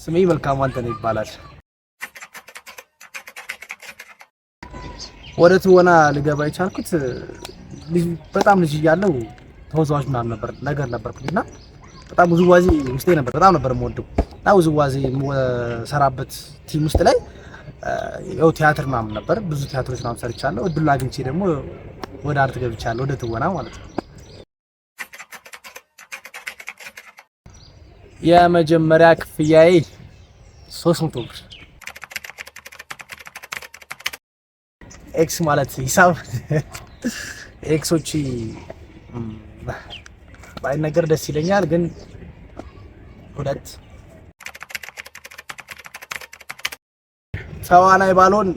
ስሜ መልካሙ አንተነህ ይባላል። ወደ ትወና ልገባ የቻልኩት በጣም ልጅ እያለሁ ተወዛዋዥ ምናምን ነገር ነበርኩኝና በጣም ውዝዋዜ ውስጤ ነበር። በጣም ነበር የምወደው እና ውዝዋዜ የምሰራበት ቲም ውስጥ ላይ ያው ቲያትር ምናምን ነበር። ብዙ ቲያትሮች ምናምን ሰርቻለሁ። እድል አግኝቼ ደግሞ ወደ አርት ገብቻለሁ፣ ወደ ትወና ማለት ነው። የመጀመሪያ ክፍያዬ 300 ብር። ኤክስ ማለት ሂሳብ ኤክሶች ባይነገር ደስ ይለኛል፣ ግን 2 ተዋናይ ባልሆን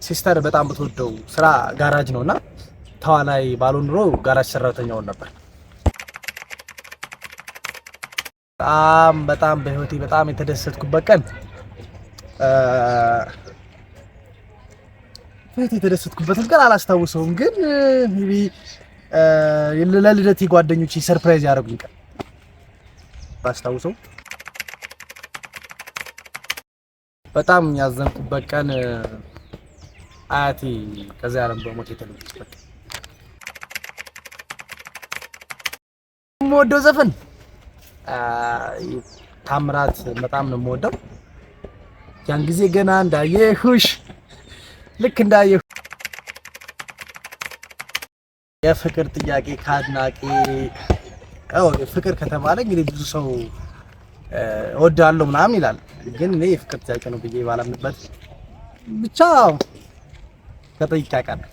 ሲስተር በጣም ብትወደው ስራ ጋራጅ ነውና ተዋናይ ባልሆን ኑሮ ጋራጅ ሰራተኛው ነበር። በጣም በህይወቴ በጣም የተደሰትኩበት ቀን የተደሰትኩበትን ቀን አላስታውሰውም፣ ግን ሜቢ ለልደቴ ጓደኞቼ ሰርፕራይዝ ያደረጉኝ ቀን አላስታውሰው። በጣም ያዘንኩበት ቀን አያቴ ከዚያ ዓለም በሞት የተለየችበት። የምወደው ዘፈን ታምራት በጣም ነው የምወደው። ያን ጊዜ ገና እንዳየሁሽ ልክ እንዳየሁ። የፍቅር ጥያቄ ከአድናቂ ፍቅር ከተባለ እንግዲህ ብዙ ሰው እወዳለሁ ምናምን ይላል፣ ግን እኔ የፍቅር ጥያቄ ነው ብዬ ባላምንበት ብቻ ከጠይቄ አውቃለሁ።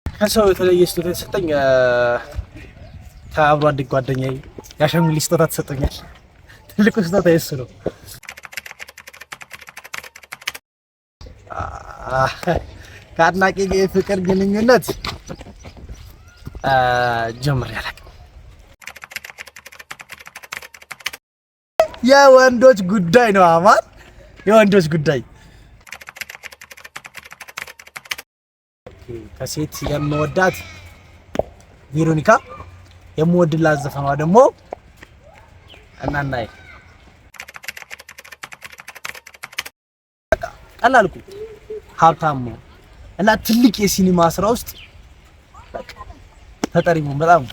ከሰው የተለየ ስጦታ የተሰጠኝ ከአብሮ አደግ ጓደኛዬ የአሻንጉሊት ስጦታ ተሰጥቶኛል። ትልቁ ስጦታ የእሱ ነው። ከአድናቂ ጋር የፍቅር ግንኙነት ጀምሬ አላውቅም። የወንዶች ጉዳይ ነው አማን፣ የወንዶች ጉዳይ። ከሴት የምወዳት ቬሮኒካ፣ የምወድላት ዘፈኗ ደግሞ እናናይ። ቀላል እኮ ሀብታም እና ትልቅ የሲኒማ ስራ ውስጥ ተጠሪ መሆን በጣም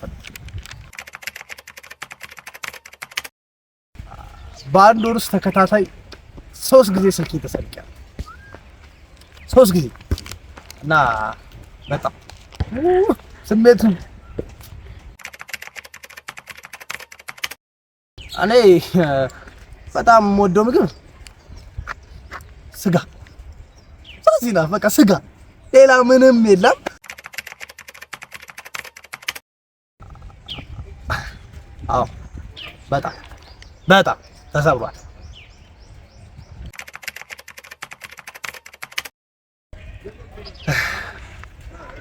በአንድ ወር ውስጥ ተከታታይ 3 ጊዜ ስልክ ተሰርቂያለሁ። 3 ጊዜ እና በጣም ስሜቱ እኔ በጣም የምወደው ምግብ ስጋ ዛዚና በቃ ስጋ፣ ሌላ ምንም የለም። አዎ በጣም ተሰብሯል።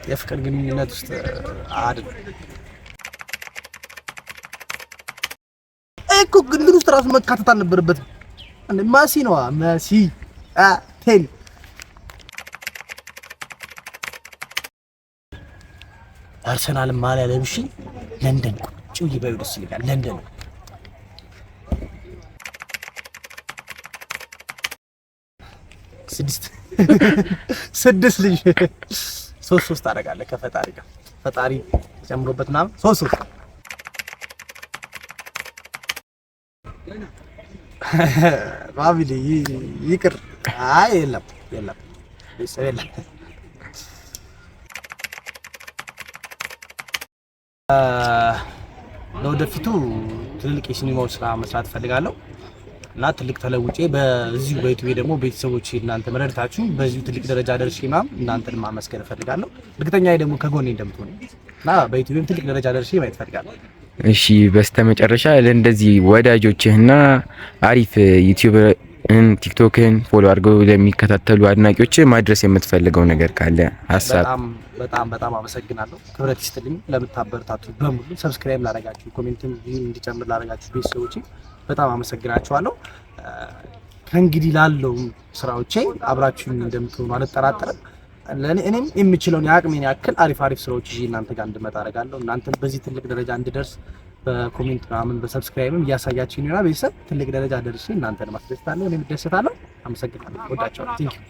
የፍቅር ግንኙነት ውስጥ አይደለም እኮ ግንኙነት ውስጥ ራሱ መካተት አልነበረበትም። እንዴ ማሲ ነው ማሲ ቴን አርሰናል ማሊያ ለብሼ ለንደን ቁጭ ይበዩ ደስ ይላል። ለንደን ስድስት ልጅ 3 አደርጋለሁ ከፈጣሪ ጋር ፈጣሪ ጨምሮበት ምናምን 3 ፋሚሊ ይቅር። አይ የለም ቤተሰብ የለም። ለወደፊቱ ትልቅ የሲኒማው ስራ መስራት ፈልጋለሁ እና ትልቅ ተለውጬ በዚሁ በዩቲዩብ ደግሞ ቤተሰቦቼ እናንተ መረዳታችሁ በዚሁ ትልቅ ደረጃ ደርሼ እናንተን ማመስገን ፈልጋለሁ። እርግጠኛ ደግሞ ከጎኔ እንደምትሆኑ እና በዩቲዩብም ትልቅ ደረጃ ደርሼ ማየት ፈልጋለሁ። እሺ፣ በስተመጨረሻ ለእንደዚህ ወዳጆችህና አሪፍ ዩቲዩብን ቲክቶክን ፎሎ አድርገው ለሚከታተሉ አድናቂዎች ማድረስ የምትፈልገው ነገር ካለ ሀሳብ? በጣም አመሰግናለሁ። ክብረት ይስጥልኝ ለምታበረታቱ በሙሉ፣ ሰብስክራይብ ላደረጋችሁ፣ ኮሜንትም እንዲጨምር ላደረጋችሁ ቤተሰቦቼ በጣም አመሰግናችኋለሁ። ከእንግዲህ ላለው ስራዎቼ አብራችሁኝ እንደምትሆኑ አልጠራጠርም። እኔም የምችለውን የአቅሜን ያክል አሪፍ ስራዎች ይዤ እናንተ ጋር እንድመጣ አደርጋለሁ። እናንተም በዚህ ትልቅ ደረጃ እንድደርስ በኮሜንት ምናምን በሰብስክራይብም እያሳያችሁኝ ነው። ቤተሰብ ትልቅ ደረጃ ደርሼ እናንተን ማስደስታለሁ፣ እኔም እደሰታለሁ። አመሰግናለሁ። ወዳችኋለሁ። ቴንክ ዩ